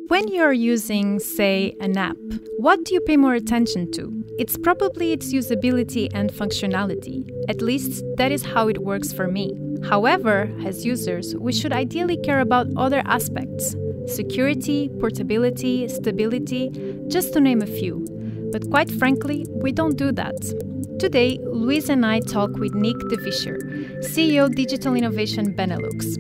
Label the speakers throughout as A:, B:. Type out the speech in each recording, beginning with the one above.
A: When you're using, say, an app, what do you pay more attention to? It's probably its usability and functionality. At least that is how it works for me. However, as users, we should ideally care about other aspects: security, portability, stability, just to name a few. But quite frankly, we don't do that. Today, Luis and I talk with Niek de Visscher, CEO Digital Innovation Benelux.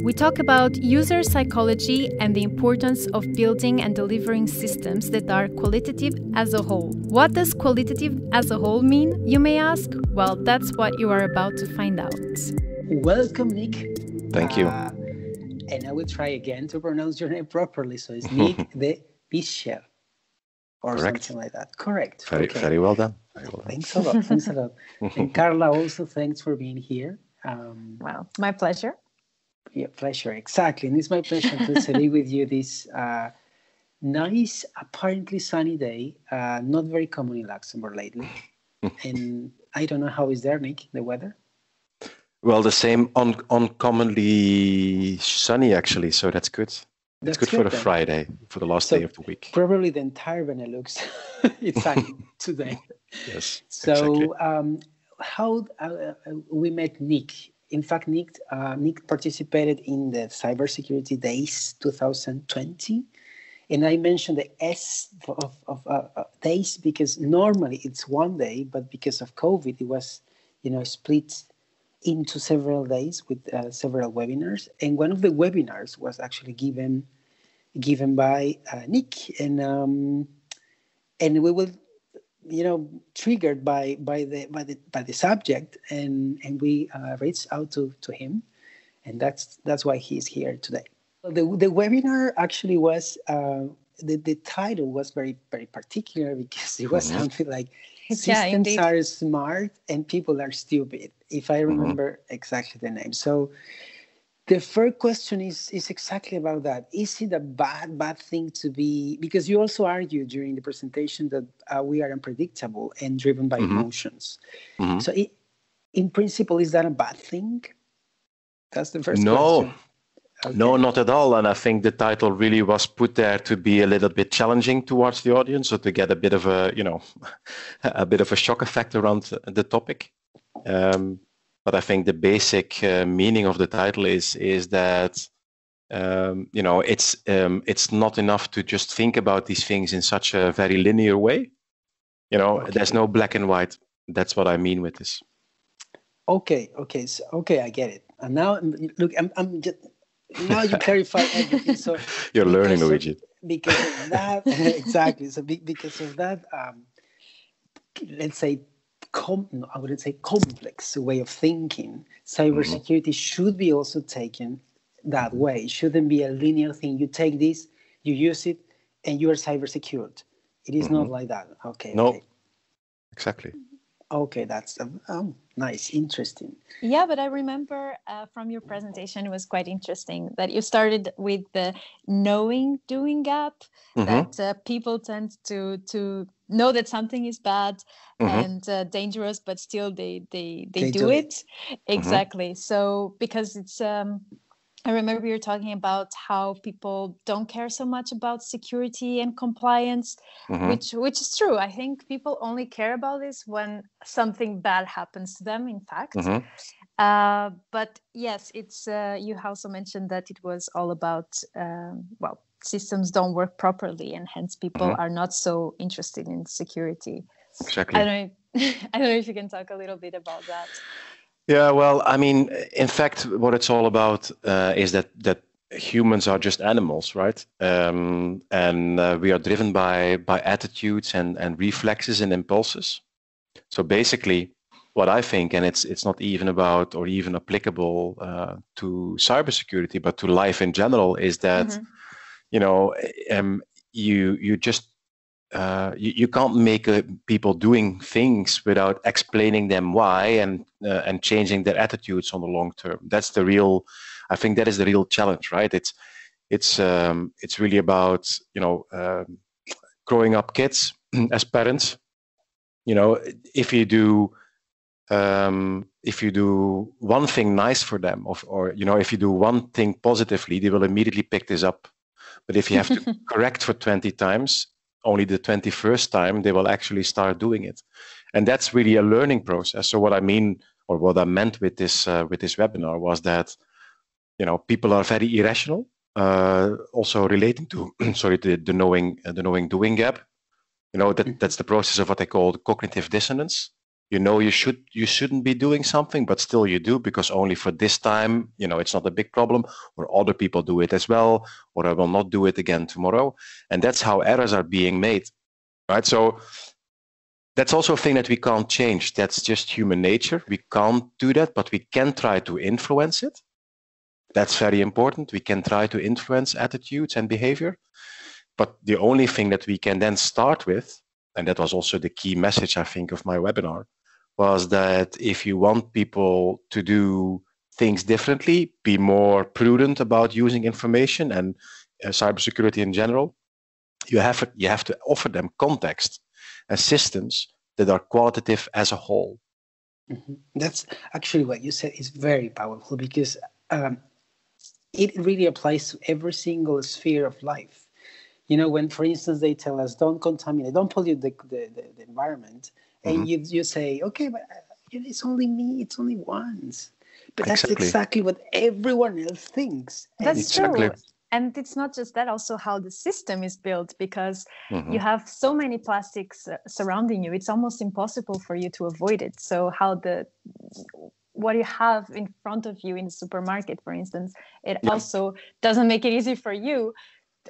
A: We talk about user psychology and the importance of building and delivering systems that are qualitative as a whole. What does qualitative as a whole mean, you may ask? Well, that's what you are about to find out.
B: Welcome, Niek.
C: Thank you.
B: And I will try again to pronounce your name properly. So it's Niek de Visscher or
C: Correct.
B: Something like that. Correct.
C: Very well done. Very well done.
B: Thanks a lot. Thanks a lot. And Carla, also thanks for being here.
A: Well, my pleasure.
B: Yeah, pleasure. Exactly. And it's my pleasure to study with you this nice, apparently sunny day. Not very common in Luxembourg lately. And I don't know how is there, Niek, the weather?
C: Well, the same, uncommonly sunny, actually. So that's good. It's good for the then. Friday, for the last day of the week.
B: Probably the entire Benelux. It's sunny today.
C: Yes.
B: So
C: exactly.
B: How we met Niek. In fact, Niek participated in the Cybersecurity Days 2020. And I mentioned the S of days because normally it's one day, but because of COVID, it was, split into several days with several webinars. And one of the webinars was actually given by Niek. And we will, triggered by the subject, and we reached out to him, and that's why he's here today. The webinar actually was the title was very, very particular because it was something like systems are smart and people are stupid, if I remember exactly the name. So the first question is exactly about that. Is it a bad thing to be? Because you also argued during the presentation that we are unpredictable and driven by emotions. So in principle, is that a bad thing? That's the first question.
C: Okay. No, not at all. And I think the title really was put there to be a little bit challenging towards the audience, so to get a bit of a shock effect around the topic. But I think the basic meaning of the title is that it's not enough to just think about these things in such a very linear way. There's no black and white. That's what I mean with this.
B: Okay, I get it. And now, look, I'm just now you clarify everything. So
C: you're learning Norwegian.
B: Because of that, exactly. So because of that, let's say. I wouldn't say complex way of thinking. Cybersecurity should be also taken that way. It shouldn't be a linear thing. You take this, you use it, and you are cyber secured. It is not like that. Okay.
C: No,
B: okay.
C: Exactly.
B: Okay, that's nice, interesting.
A: Yeah, but I remember from your presentation, it was quite interesting that you started with the knowing-doing gap, that people tend to know that something is bad and dangerous, but still they do it. Exactly. So because it's I remember you were talking about how people don't care so much about security and compliance, which is true. I think people only care about this when something bad happens to them, in fact. But yes, it's you also mentioned that it was all about, systems don't work properly, and hence people are not so interested in security.
C: Exactly.
A: I don't know if you can talk a little bit about that.
C: Yeah, well, I mean, in fact, what it's all about is that humans are just animals, right? And we are driven by attitudes and reflexes and impulses. So basically, what I think, and it's not even about or even applicable to cybersecurity, but to life in general, is that you just you can't make people doing things without explaining them why and changing their attitudes on the long term. That's the real. I think that is the real challenge, right? It's really about growing up kids as parents. If you do if you do one thing nice for them, or if you do one thing positively, they will immediately pick this up. But if you have to correct for 20 times, only the 21st time they will actually start doing it, and that's really a learning process. So what I mean, or what I meant with this webinar, was that people are very irrational. Also relating to the knowing doing gap. That's the process of what they call cognitive dissonance. You shouldn't be doing something, but still you do, because only for this time, it's not a big problem, or other people do it as well, or I will not do it again tomorrow. And that's how errors are being made, right? So that's also a thing that we can't change. That's just human nature. We can't do that, but we can try to influence it. That's very important. We can try to influence attitudes and behavior. But the only thing that we can then start with, and that was also the key message, I think, of my webinar, was that if you want people to do things differently, be more prudent about using information and cybersecurity in general, you have to offer them context and systems that are qualitative as a whole.
B: Mm-hmm. That's actually what you said is very powerful, because it really applies to every single sphere of life. When, for instance, they tell us, don't contaminate, don't pollute the environment, and you say, okay, but it's only me, it's only once. But that's exactly what everyone else thinks.
A: That's true. And it's not just that, also how the system is built, because you have so many plastics surrounding you, it's almost impossible for you to avoid it. So what you have in front of you in the supermarket, for instance, it also doesn't make it easy for you.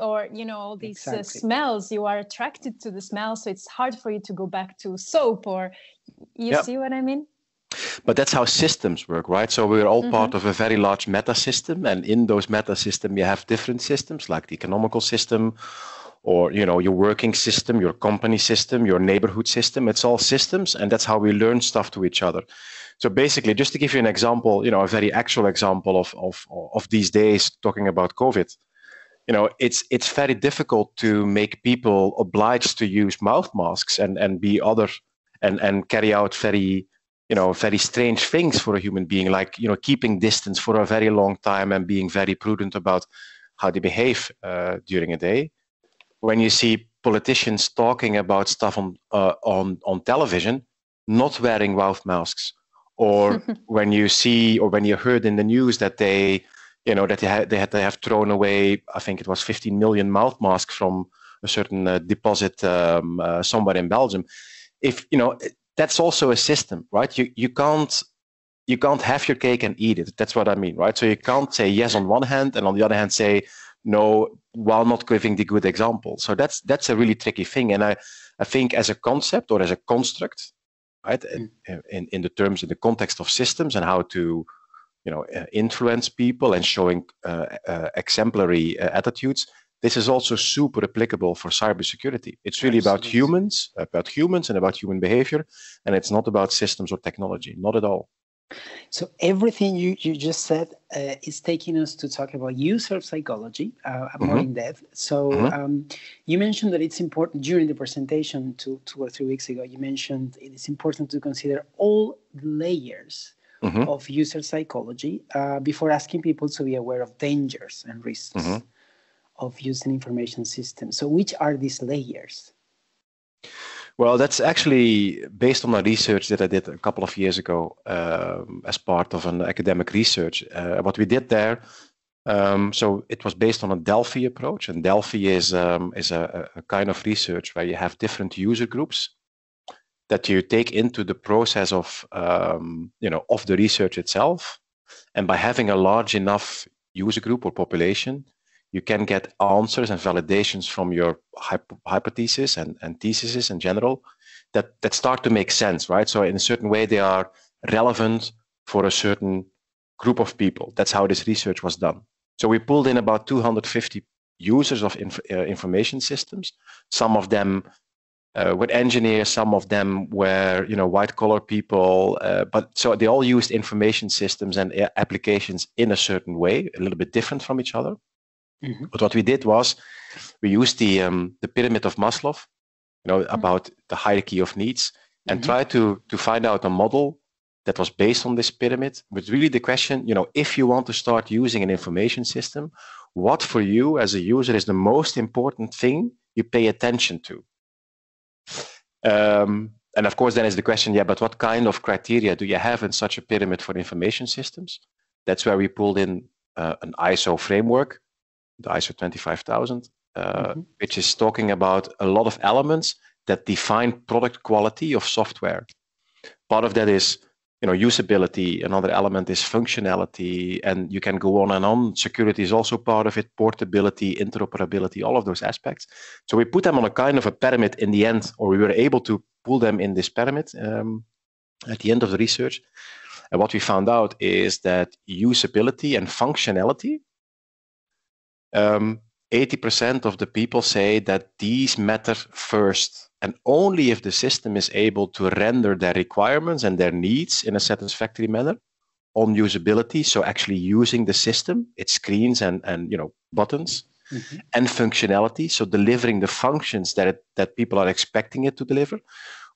A: Or, all these smells, you are attracted to the smell, so it's hard for you to go back to soap, or you see what I mean?
C: But that's how systems work, right? So we're all part of a very large meta system, and in those meta system you have different systems, like the economical system, or your working system, your company system, your neighborhood system. It's all systems, and that's how we learn stuff to each other. So basically, just to give you an example, a very actual example of these days, talking about COVID. It's very difficult to make people obliged to use mouth masks and be other and carry out very strange things for a human being, like keeping distance for a very long time and being very prudent about how they behave during a day. When you see politicians talking about stuff on television, not wearing mouth masks, or when you see or when you heard in the news that they have thrown away, I think it was 15 million mouth masks from a certain deposit somewhere in Belgium. That's also a system, right? You can't have your cake and eat it. That's what I mean, right? So you can't say yes on one hand and on the other hand say no while not giving the good example. So that's a really tricky thing. And I think as a concept or as a construct, right, in the context of systems and how to influence people and showing exemplary attitudes, this is also super applicable for cybersecurity. It's really about humans and about human behavior, and it's not about systems or technology, not at all.
B: So everything you just said is taking us to talk about user psychology more in depth. So you mentioned that it's important during the presentation 2 or 3 weeks ago, you mentioned it is important to consider all the layers of user psychology before asking people to be aware of dangers and risks of using information systems. So which are these layers?
C: Well, that's actually based on a research that I did a couple of years ago as part of an academic research. What we did there, so it was based on a Delphi approach, and Delphi is a kind of research where you have different user groups that you take into the process of the research itself. And by having a large enough user group or population, you can get answers and validations from your hypothesis and theses in general that start to make sense, right? So in a certain way, they are relevant for a certain group of people. That's how this research was done. So we pulled in about 250 users of information systems. Some of them were engineers, some of them were white collar people, but so they all used information systems and applications in a certain way, a little bit different from each other. But what we did was we used the pyramid of Maslow, about the hierarchy of needs, and try to find out a model that was based on this pyramid. But really the question, if you want to start using an information system, what for you as a user is the most important thing you pay attention to? And of course, then is the question, but what kind of criteria do you have in such a pyramid for information systems? That's where we pulled in an ISO framework, the ISO 25000, which is talking about a lot of elements that define product quality of software. Part of that is, usability. Another element is functionality, and you can go on and on. Security is also part of it, portability, interoperability, all of those aspects. So we put them on a kind of a pyramid in the end, or we were able to pull them in this pyramid at the end of the research. And what we found out is that usability and functionality, 80% of the people say that these matter first, and only if the system is able to render their requirements and their needs in a satisfactory manner on usability, so actually using the system, its screens and buttons, and functionality, so delivering the functions that people are expecting it to deliver,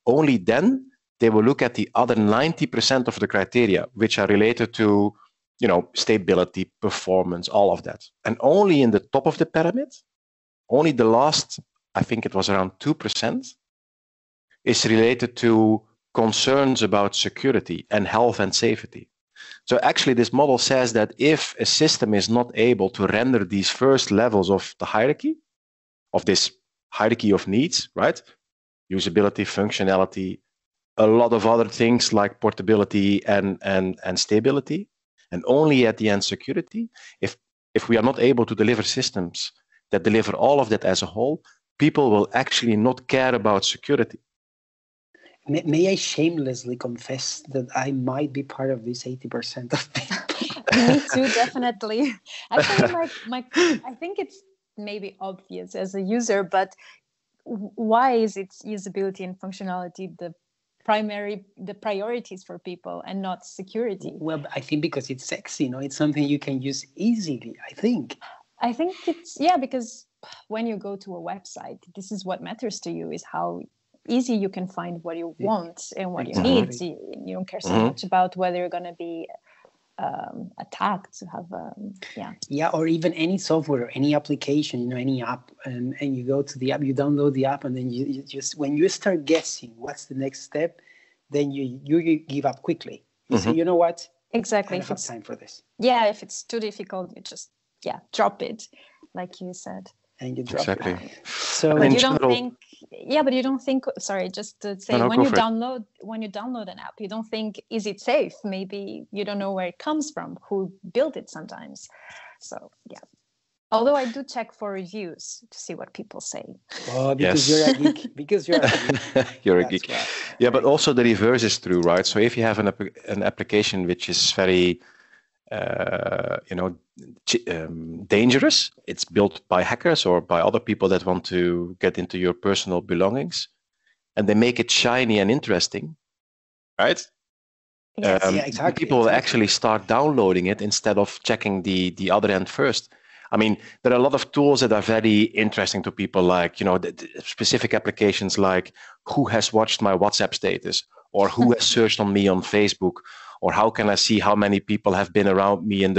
C: only then they will look at the other 90% of the criteria, which are related to stability, performance, all of that. And only in the top of the pyramid, only the last, I think it was around 2%, is related to concerns about security and health and safety. So actually, this model says that if a system is not able to render these first levels of the hierarchy, of this hierarchy of needs, right? Usability, functionality, a lot of other things like portability and stability, and only at the end security, if we are not able to deliver systems that deliver all of that as a whole, people will actually not care about security.
B: May I shamelessly confess that I might be part of this 80% of people?
A: Me too, definitely. Actually, I think it's maybe obvious as a user, but why is its usability and functionality the priorities for people and not security?
B: Well, I think because it's sexy, it's something you can use easily, I think
A: it's, because when you go to a website, this is what matters to you, is how easy you can find what you want and what you need. You don't care so much about whether you're going to be attacked, to have
B: or even any software or any application, any app, and you go to the app, you download the app, and then you just, when you start guessing what's the next step, then you give up quickly. You say, you know what,
A: exactly,
B: I don't have time for this.
A: If it's too difficult, you just drop it, like you said.
B: And you drop
C: exactly.
B: it. So,
A: but you don't think. Sorry, just to say, when you download an app, you don't think, is it safe? Maybe you don't know where it comes from, who built it sometimes. So Although I do check for reviews to see what people say.
B: Oh, because you're a geek. Because you're a geek.
C: You're a geek. Right. Yeah, but also the reverse is true, right? So if you have an application which is very dangerous, it's built by hackers or by other people that want to get into your personal belongings, and they make it shiny and interesting, right?
B: Yes, exactly.
C: People will actually start downloading it instead of checking the other end first. I mean, there are a lot of tools that are very interesting to people, like, the specific applications like who has watched my WhatsApp status, or who has searched on me on Facebook, or how can I see how many people have been around me in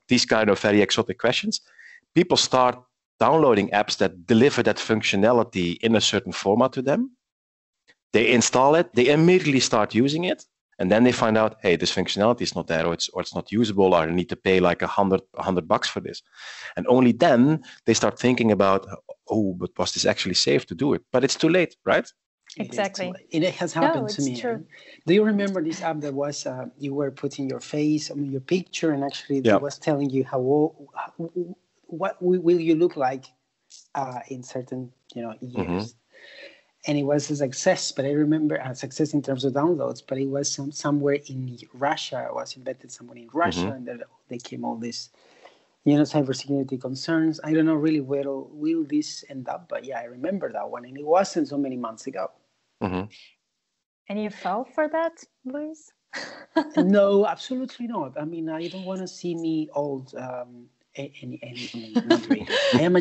C: these kind of very exotic questions. People start downloading apps that deliver that functionality in a certain format to them. They install it, they immediately start using it, and then they find out, hey, this functionality is not there, or it's not usable, or I need to pay like $100 for this. And only then they start thinking about, but was this actually safe to do it? But it's too late, right?
A: Exactly.
B: It has happened to me.
A: True.
B: Do you remember this app that was, you were putting your face on your picture, and actually it was telling you what will you look like in certain years? And it was a success, but I remember a success in terms of downloads, but it was somewhere in Russia. It was invented somewhere in Russia, and then they came all this, cybersecurity concerns. I don't know really where will this end up, but I remember that one, and it wasn't so many months ago.
A: And you fell for that, Luis?
B: No, absolutely not. I mean, I don't want to see me old Not really. I am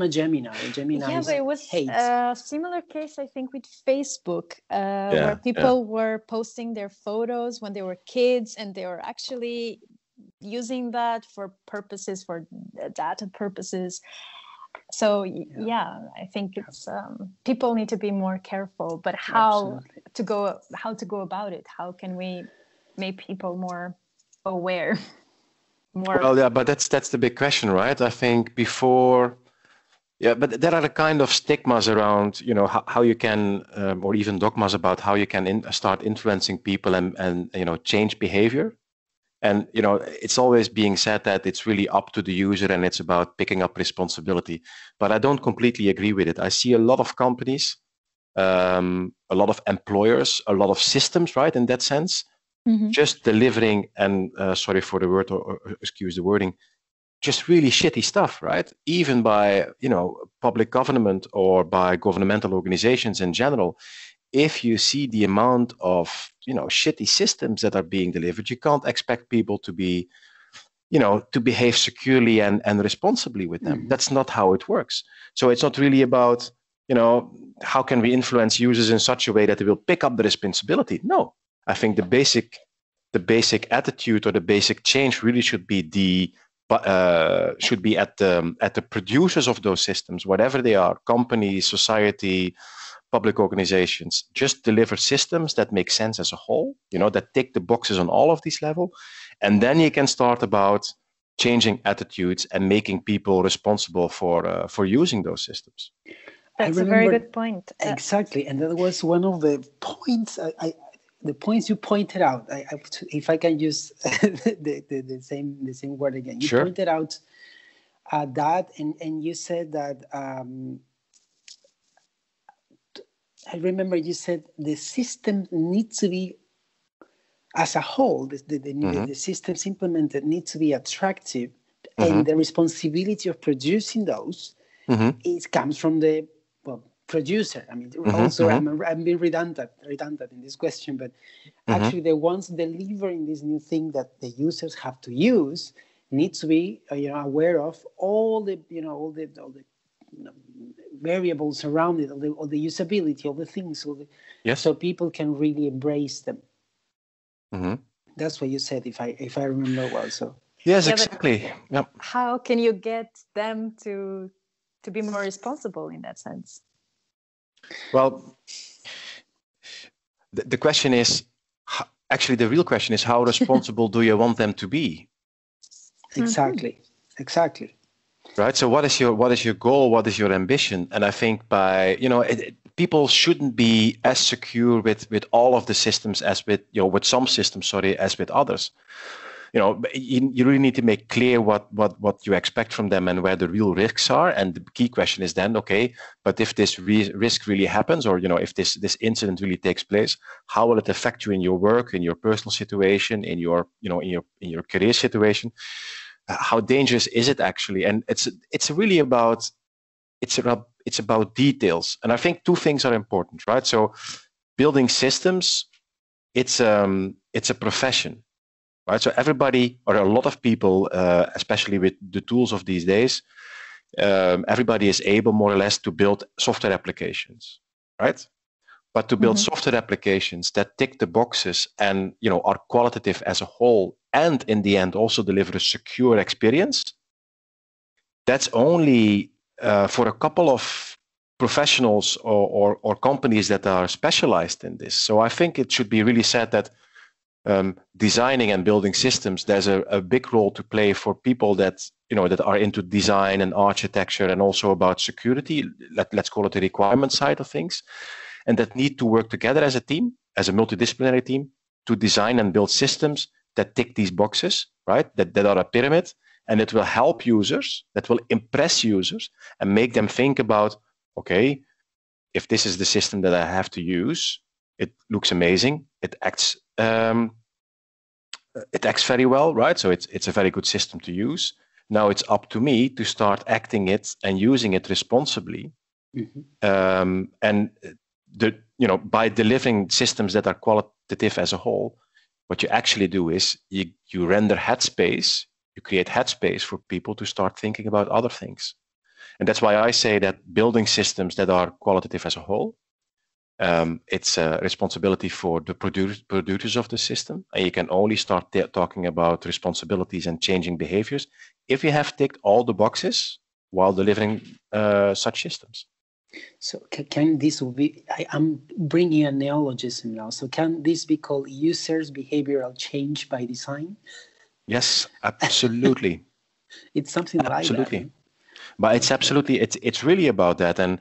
B: a Gemini.
A: Yeah, but it was
B: hate.
A: a similar case, I think, with Facebook, where people were posting their photos when they were kids, and they were actually using that for purposes, for data purposes. So I think it's people need to be more careful. But how to go about it? How can we make people more aware?
C: Well, yeah, but that's the big question, right? I think but there are a kind of stigmas around, how you can, or even dogmas about how you can start influencing people and change behavior. And it's always being said that it's really up to the user and it's about picking up responsibility. But I don't completely agree with it. I see a lot of companies, a lot of employers, a lot of systems, right? In that sense. Just delivering, and sorry for the word, or excuse the wording, just really shitty stuff, right? Even by public government or by governmental organizations in general. If you see the amount of shitty systems that are being delivered, you can't expect people to be to behave securely and responsibly with them. That's not how it works. So it's not really about how can we influence users in such a way that they will pick up the responsibility. No. I think the basic attitude or the basic change really should be at the producers of those systems, whatever they are, companies, society, public organizations. Just deliver systems that make sense as a whole, that tick the boxes on all of these levels, and then you can start about changing attitudes and making people responsible for using those systems.
A: That's a very good point.
B: Exactly, and that was one of the points the points you pointed out. If I can use the same word again, you pointed out that, and you said that. I remember you said the system needs to be, as a whole, the systems implemented need to be attractive, and the responsibility of producing those it comes from the producer. I mean, also I'm being redundant in this question, but actually the ones delivering this new thing that the users have to use need to be aware of all the variables around it, all the usability, all the things, so people can really embrace them. That's what you said, if I remember well. So
C: yes, exactly. Yep.
A: How can you get them to be more responsible in that sense?
C: Well, the question is, actually, the real question is, how responsible do you want them to be?
B: Exactly.
C: Right. So, what is your goal? What is your ambition? And I think by people shouldn't be as secure with all of the systems as with some systems, as with others. You really need to make clear what you expect from them and where the real risks are. And the key question is then, okay, but if this risk really happens, or if this incident really takes place, how will it affect you in your work, in your personal situation, in your in your career situation? How dangerous is it actually? And it's really about details. And I think two things are important, right? So building systems, it's a profession. Right, so everybody, or a lot of people, especially with the tools of these days, everybody is able more or less to build software applications, right? But to build software applications that tick the boxes and are qualitative as a whole, and in the end also deliver a secure experience, that's only for a couple of professionals or companies that are specialized in this. So I think it should be really said that designing and building systems, there's a big role to play for people that that are into design and architecture, and also about security. Let's call it the requirement side of things, and that need to work together as a team, as a multidisciplinary team, to design and build systems that tick these boxes, right? That are a pyramid, and it will help users, that will impress users, and make them think about, okay, if this is the system that I have to use, it looks amazing, it acts very well, right? So it's a very good system to use. Now it's up to me to start acting it and using it responsibly. And by delivering systems that are qualitative as a whole, what you actually do is you render headspace, You create headspace for people to start thinking about other things. And that's why I say that building systems that are qualitative as a whole, it's a responsibility for the producers of the system. And you can only start talking about responsibilities and changing behaviors if you have ticked all the boxes while delivering such systems.
B: So can this be, I'm bringing a neologism now. So can this be called users' behavioral change by design?
C: Yes, absolutely.
B: It's something
C: absolutely.
B: like that.
C: But it's absolutely, it's really about that. And,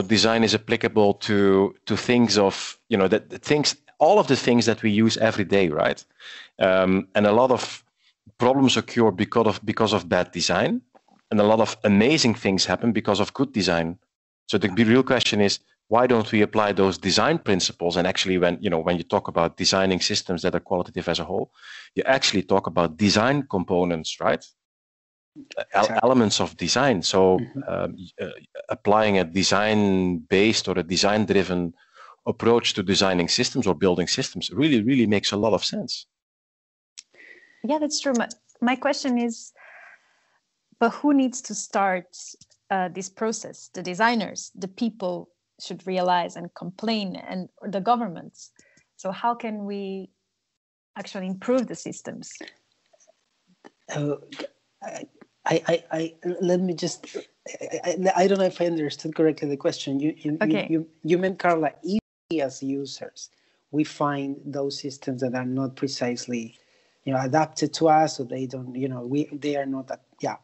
C: design is applicable to things of, all of the things that we use every day, right? And a lot of problems occur because of bad design. And a lot of amazing things happen because of good design. So the real question is, why don't we apply those design principles? And actually, when you talk about designing systems that are qualitative as a whole, you actually talk about design components, right? Exactly. Elements of design. So applying a design-based or a design-driven approach to designing systems or building systems really, really makes a lot of sense.
A: Yeah, that's true. My question is, but who needs to start this process? The designers, the people should realize and complain, and the governments. So how can we actually improve the systems?
B: Let me just. I don't know if I understood correctly the question. You meant, Carla, if we as users we find those systems that are not precisely, adapted to us, or they don't, they are not that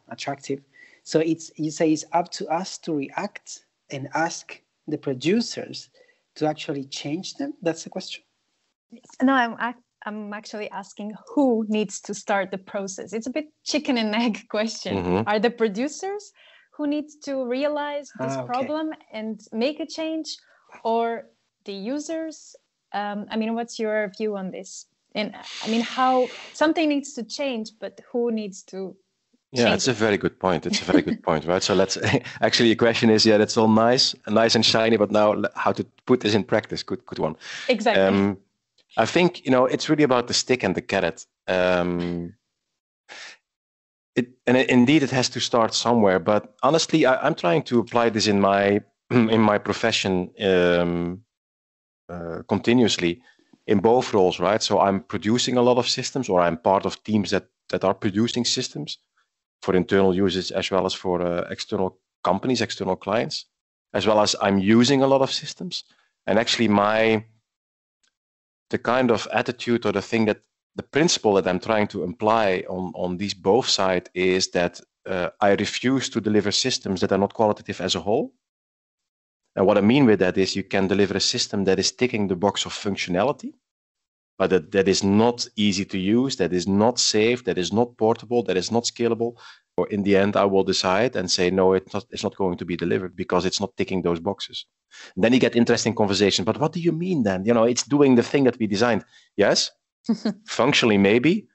B: attractive. So you say it's up to us to react and ask the producers to actually change them. That's the question.
A: No, I'm actually asking who needs to start the process. It's a bit chicken and egg question. Mm-hmm. Are the producers who need to realize this problem and make a change, or the users? What's your view on this? And how something needs to change, but who needs to?
C: Yeah, it's a very good point. It's a very good point, right? So let's actually, the question is, that's all nice and shiny, but now how to put this in practice? Good one.
A: Exactly.
C: I think, it's really about the stick and the carrot. Indeed, it has to start somewhere. But honestly, I'm trying to apply this in my profession continuously in both roles, right? So I'm producing a lot of systems, or I'm part of teams that are producing systems for internal users as well as for external companies, external clients, as well as I'm using a lot of systems. And actually, the kind of attitude or the principle that I'm trying to apply on these both sides is that I refuse to deliver systems that are not qualitative as a whole. And what I mean with that is you can deliver a system that is ticking the box of functionality, but that is not easy to use, that is not safe, that is not portable, that is not scalable. Or in the end, I will decide and say, no, it's not going to be delivered because it's not ticking those boxes. And then you get interesting conversation. But what do you mean then? It's doing the thing that we designed. Yes, functionally maybe.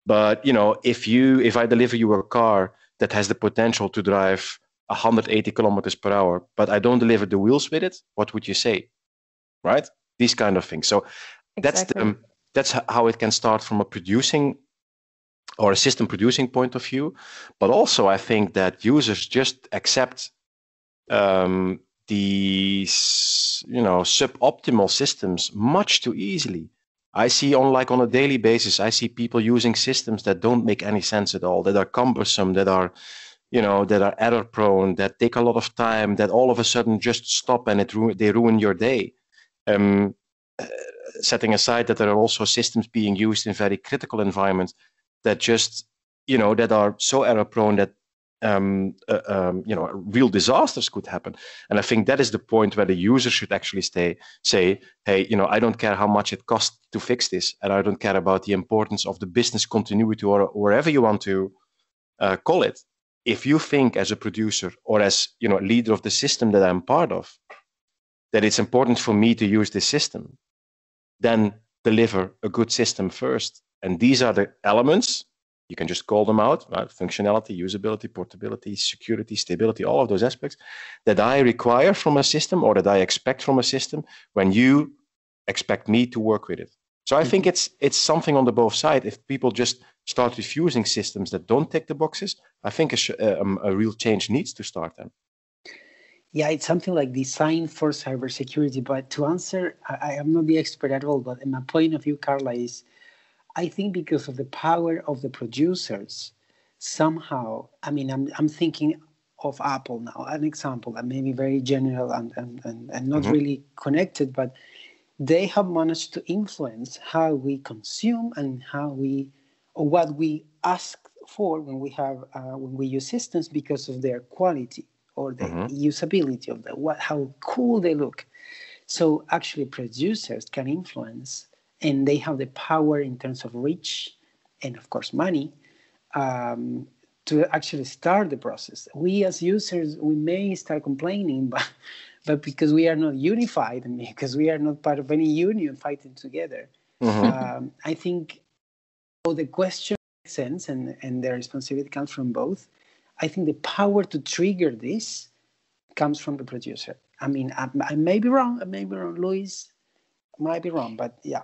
C: But, if I deliver you a car that has the potential to drive 180 kilometers per hour, but I don't deliver the wheels with it, what would you say? Right? These kind of things. So exactly. That's how it can start from a producing or a system producing point of view. But also, I think that users just accept these, suboptimal systems much too easily. I see on a daily basis, I see people using systems that don't make any sense at all, that are cumbersome, that are error prone, that take a lot of time, that all of a sudden just stop and they ruin your day. Setting aside that there are also systems being used in very critical environments that just, that are so error prone that, real disasters could happen. And I think that is the point where the user should actually say, hey, I don't care how much it costs to fix this. And I don't care about the importance of the business continuity or wherever you want to call it. If you think as a producer or as, leader of the system that I'm part of, that it's important for me to use this system, then deliver a good system first. And these are the elements, you can just call them out, right? Functionality, usability, portability, security, stability, all of those aspects that I require from a system or that I expect from a system when you expect me to work with it. So I think it's something on the both sides. If people just start refusing systems that don't tick the boxes, I think a real change needs to start then.
B: Yeah, it's something like design for cybersecurity. But to answer, I am not the expert at all, but in my point of view, Carla, is I think because of the power of the producers, somehow, I mean, I'm thinking of Apple now, an example that may be very general and not really connected, but they have managed to influence how we consume and or what we ask for when we use systems because of their quality or the usability of how cool they look. So actually producers can influence, and they have the power in terms of reach and of course money to actually start the process. We as users, we may start complaining, but because we are not unified and because we are not part of any union fighting together, I think the question makes sense, and the responsibility comes from both. I think the power to trigger this comes from the producer. I mean, I may be wrong. Luis might be wrong, but yeah,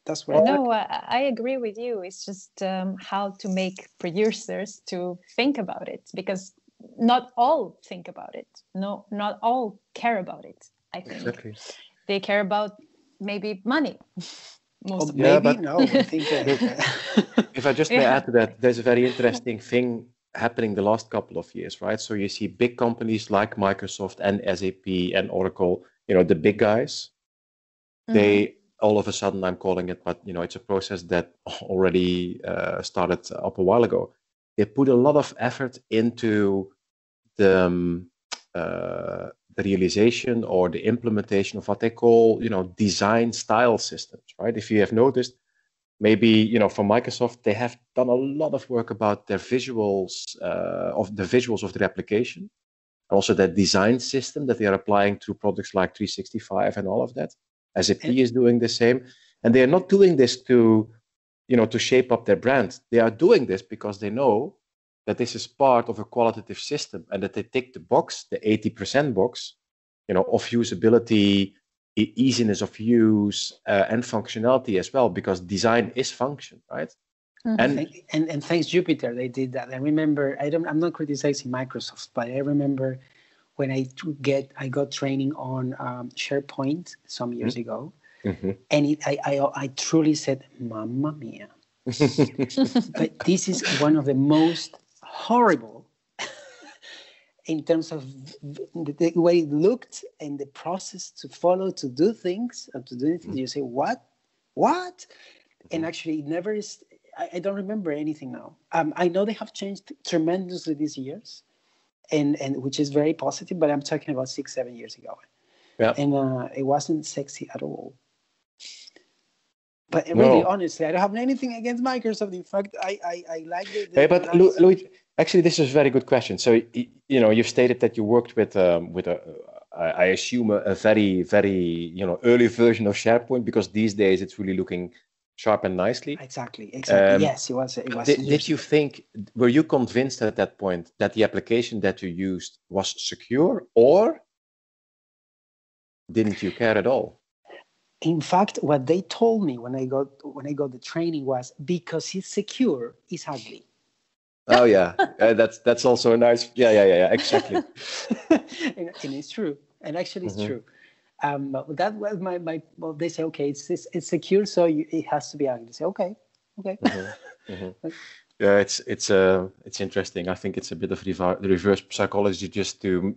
B: that's what
A: I agree with you. It's just how to make producers to think about it, because not all think about it. No, not all care about it. I think
C: exactly.
A: They care about maybe money.
B: Most maybe no. I think
C: if I just may add to that, there's a very interesting thing happening the last couple of years, right? So you see big companies like Microsoft and SAP and Oracle, the big guys, they all of a sudden, I'm calling it, but it's a process that already started up a while ago. They put a lot of effort into the realization or the implementation of what they call, design style systems, right? If you have noticed, maybe, for Microsoft, they have done a lot of work about their visuals, of their application, and also that design system that they are applying to products like 365 and all of that. SAP is doing the same. And they are not doing this to shape up their brand. They are doing this because they know that this is part of a qualitative system and that they tick the box, the 80% box, of usability, easiness of use, and functionality as well, because design is function, right?
B: And thanks Jupyter, they did that. I remember, I'm not criticizing Microsoft, but I remember when I got training on SharePoint some years ago, and I truly said, "Mamma mia!" But this is one of the most horrible in terms of the way it looked and the process to follow, to do things, and to do anything. You say, "What?" And actually, it never is. I don't remember anything now. I know they have changed tremendously these years, and which is very positive. But I'm talking about 6-7 years ago, and it wasn't sexy at all. But really, honestly, I don't have anything against Microsoft. In fact, I like the
C: hey, but Louis, actually, this is a very good question. So you've stated that you worked with I assume a very, very early version of SharePoint, because these days it's really looking sharp and nicely.
B: Exactly. Yes, it was.
C: Did you think? Were you convinced at that point that the application that you used was secure, or didn't you care at all?
B: In fact, what they told me when I got the training was, because it's secure, it's ugly.
C: Oh yeah, that's also a nice. Yeah, exactly.
B: and it's true, and actually it's true. That was my. Well, they say, okay, it's secure, so it has to be ugly. I say, okay.
C: Yeah, it's interesting. I think it's a bit of reverse psychology, just to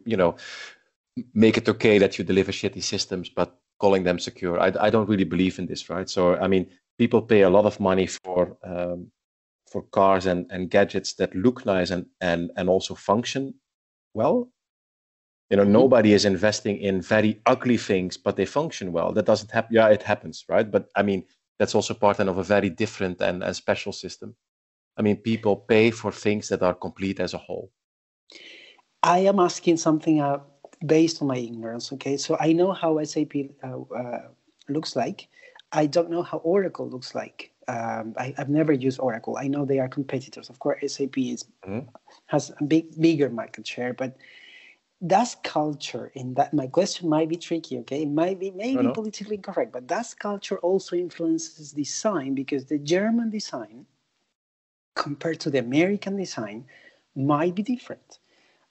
C: make it okay that you deliver shitty systems, but calling them secure. I don't really believe in this, right? So I mean, people pay a lot of money for cars and gadgets that look nice and also function well. Nobody is investing in very ugly things, but they function well. That doesn't happen. Yeah, it happens, right? But I mean, that's also part of a very different and special system. I mean, people pay for things that are complete as a whole.
B: I am asking something based on my ignorance, okay? So I know how SAP looks like. I don't know how Oracle looks like. I've never used Oracle. I know they are competitors. Of course, SAP has a bigger market share, but does culture, in that, my question might be tricky, okay? It might be politically incorrect, but does culture also influences design? Because the German design compared to the American design might be different.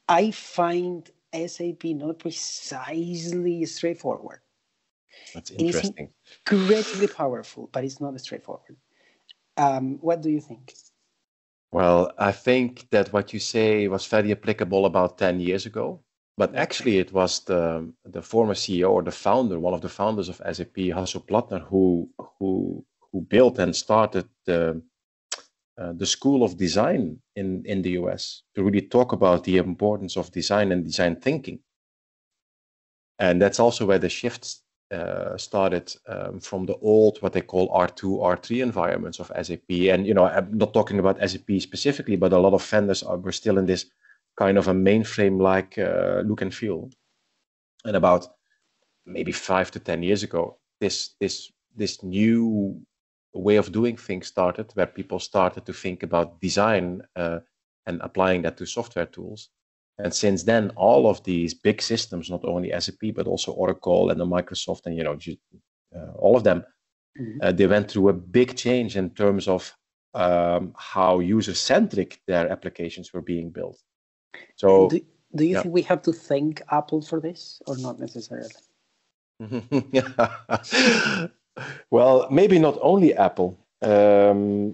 B: I find SAP not precisely straightforward.
C: That's interesting.
B: It is incredibly powerful, but it's not straightforward. What do you think?
C: Well, I think that what you say was very applicable about 10 years ago. But actually, it was the former CEO or the founder, one of the founders of SAP, Hasso Plattner, who built and started the School of Design in the US to really talk about the importance of design and design thinking. And that's also where the shift started from the old, what they call R2, R3 environments of SAP. And, you know, I'm not talking about SAP specifically, but a lot of vendors were still in this kind of a mainframe-like look and feel. And about maybe 5 to 10 years ago, this new way of doing things started, where people started to think about design and applying that to software tools. And since then, all of these big systems, not only SAP, but also Oracle and the Microsoft and, you know, all of them, they went through a big change in terms of how user-centric their applications were being built. So,
B: do you think we have to thank Apple for this, or not necessarily?
C: Well, maybe not only Apple. I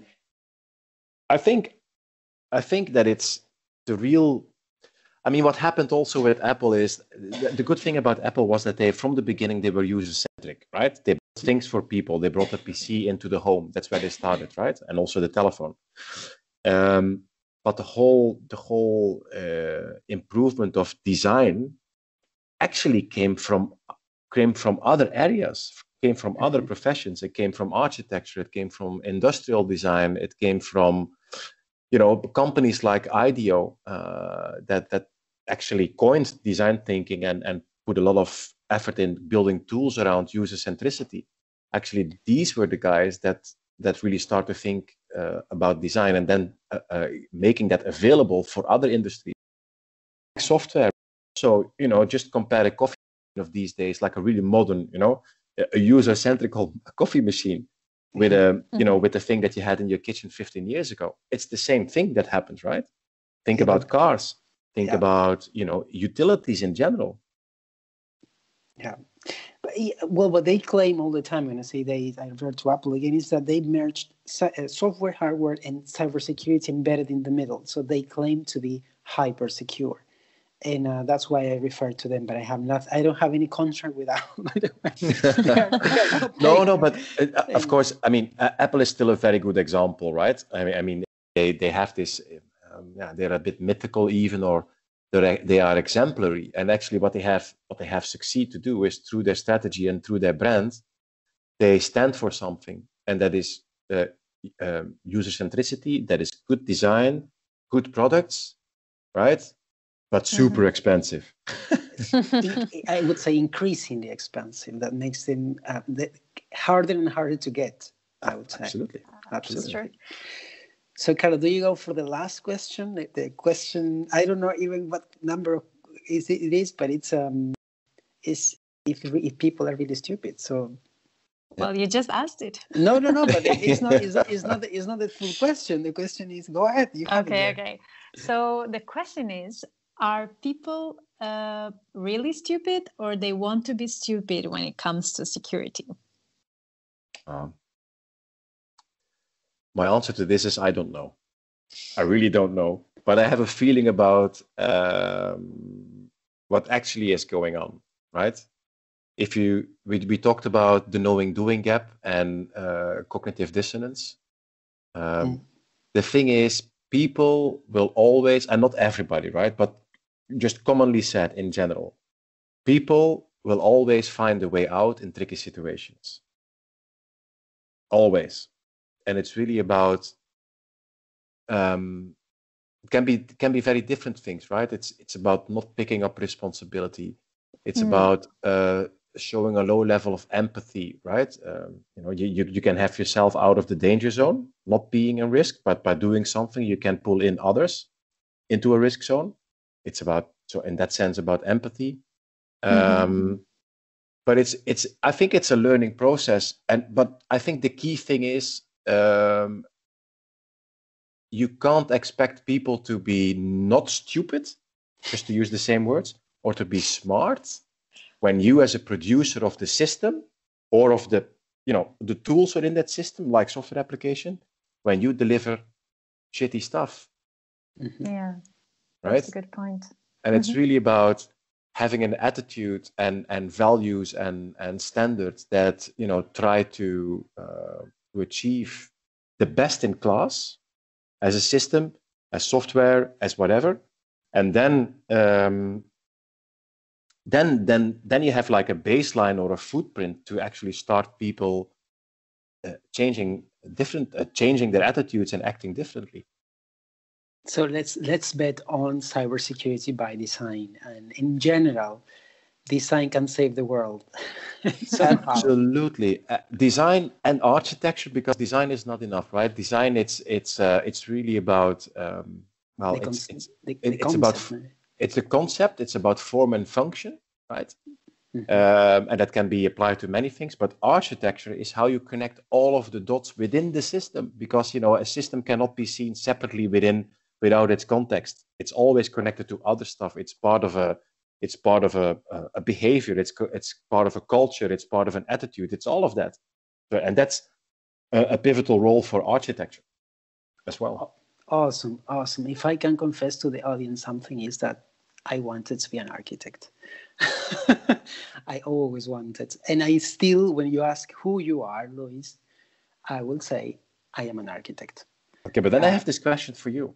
C: think that it's the real. I mean, what happened also with Apple is the good thing about Apple was that from the beginning, they were user-centric, right? They built things for people. They brought the PC into the home. That's where they started, right? And also the telephone. But the whole improvement of design actually came from other areas, came from other professions. It came from architecture. It came from industrial design. It came from, you know, companies like IDEO that actually coined design thinking and put a lot of effort in building tools around user centricity. Actually, these were the guys that really start to think about design and then making that available for other industries, like software. So, you know, just compare a coffee of these days, like a really modern, you know, a user-centric coffee machine with with the thing that you had in your kitchen 15 years ago. It's the same thing that happens, right? Think about cars. Think about, you know, utilities in general.
B: Yeah. But, well, what they claim all the time when I say I refer to Apple again, is that they merged software, hardware, and cybersecurity embedded in the middle. So they claim to be hyper secure. And that's why I refer to them, but I don't have any contract with Apple, by the way.
C: No, but of course, I mean, Apple is still a very good example, right? I mean, they have this, they're a bit mythical even, or they are exemplary. And actually what they have succeeded to do is through their strategy and through their brand, they stand for something. And that is user centricity, that is good design, good products, right? But super expensive.
B: I would say increasingly expensive. That makes them harder and harder to get, I would say.
C: Absolutely.
B: So, Carlo, do you go for the last question? The question, I don't know even what number it is, but it's if people are really stupid. So,
A: well, you just asked it.
B: No, but it's not the full question. The question is, go ahead.
A: Okay. So the question is, are people really stupid, or they want to be stupid when it comes to security?
C: My answer to this is I don't know. I really don't know. But I have a feeling about what actually is going on, right? We talked about the knowing-doing gap and cognitive dissonance. The thing is, people will always, and not everybody, right? But just commonly said in general, people will always find a way out in tricky situations. Always. And it's really about can be very different things, right? It's about not picking up responsibility. It's about showing a low level of empathy, right? You can have yourself out of the danger zone, not being in risk, but by doing something, you can pull in others into a risk zone. It's about, so in that sense, about empathy. But I think it's a learning process. But I think the key thing is you can't expect people to be not stupid, just to use the same words, or to be smart when you as a producer of the system or of the tools within that system, like software application, when you deliver shitty stuff.
A: Yeah,
C: right?
A: That's a good point.
C: And it's really about having an attitude and values and standards that try to achieve the best in class as a system, as software, as whatever, and then you have like a baseline or a footprint to actually start people changing their attitudes and acting differently.
B: So let's bet on cybersecurity by design, and in general, design can save the world.
C: Absolutely, design and architecture, because design is not enough, right? Design, it's really about it's a concept. It's about form and function, right? And that can be applied to many things. But architecture is how you connect all of the dots within the system, because a system cannot be seen separately without its context. It's always connected to other stuff. It's part of a behavior. It's part of a culture. It's part of an attitude. It's all of that, and that's a pivotal role for architecture as well.
B: Awesome. If I can confess to the audience something, is that I wanted to be an architect. I always wanted, and I still, when you ask who you are, Luis, I will say I am an architect.
C: Okay, but then I have this question for you.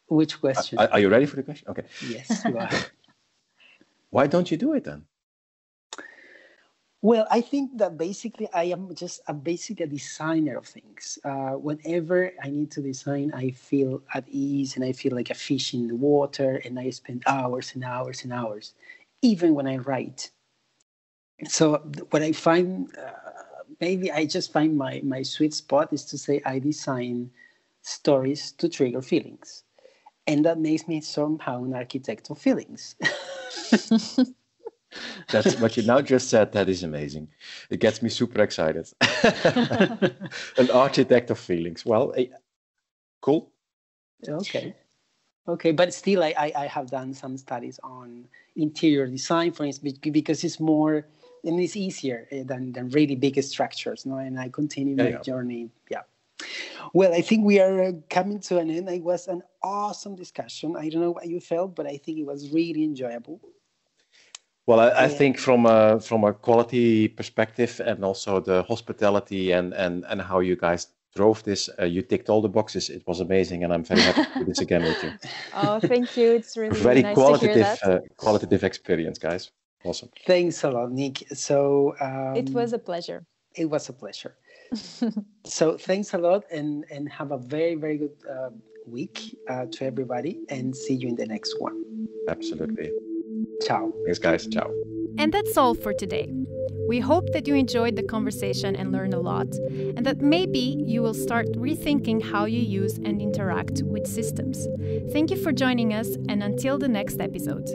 B: Which question?
C: Are you ready for the question? Okay.
B: Yes, you are.
C: Why don't you do it then?
B: Well, I think that basically I am just a designer of things. Whenever I need to design, I feel at ease and I feel like a fish in the water, and I spend hours and hours and hours, even when I write. So what I find, maybe I just find my sweet spot is to say I design stories to trigger feelings. And that makes me somehow an architect of feelings.
C: That's what you now just said. That is amazing. It gets me super excited. An architect of feelings. Well, cool.
B: Okay. But still, I have done some studies on interior design, for instance, because it's more, and it's easier than really big structures. And I continue my journey. Yeah. Well, I think we are coming to an end. It was an awesome discussion. I don't know what you felt, but I think it was really enjoyable.
C: Well, I think from a quality perspective, and also the hospitality and how you guys drove this, you ticked all the boxes. It was amazing, and I'm very happy to do this again with you.
A: Oh, thank you. It's really
C: very
A: nice
C: qualitative,
A: to hear that.
C: Qualitative experience, guys. Awesome.
B: Thanks a lot, Niek. So
A: it was a pleasure.
B: It was a pleasure. So thanks a lot, and have a very, very good week to everybody, and see you in the next one.
C: Absolutely.
B: Ciao.
C: Thanks, guys. Ciao.
A: And that's all for today. We hope that you enjoyed the conversation and learned a lot, and that maybe you will start rethinking how you use and interact with systems. Thank you for joining us, and until the next episode.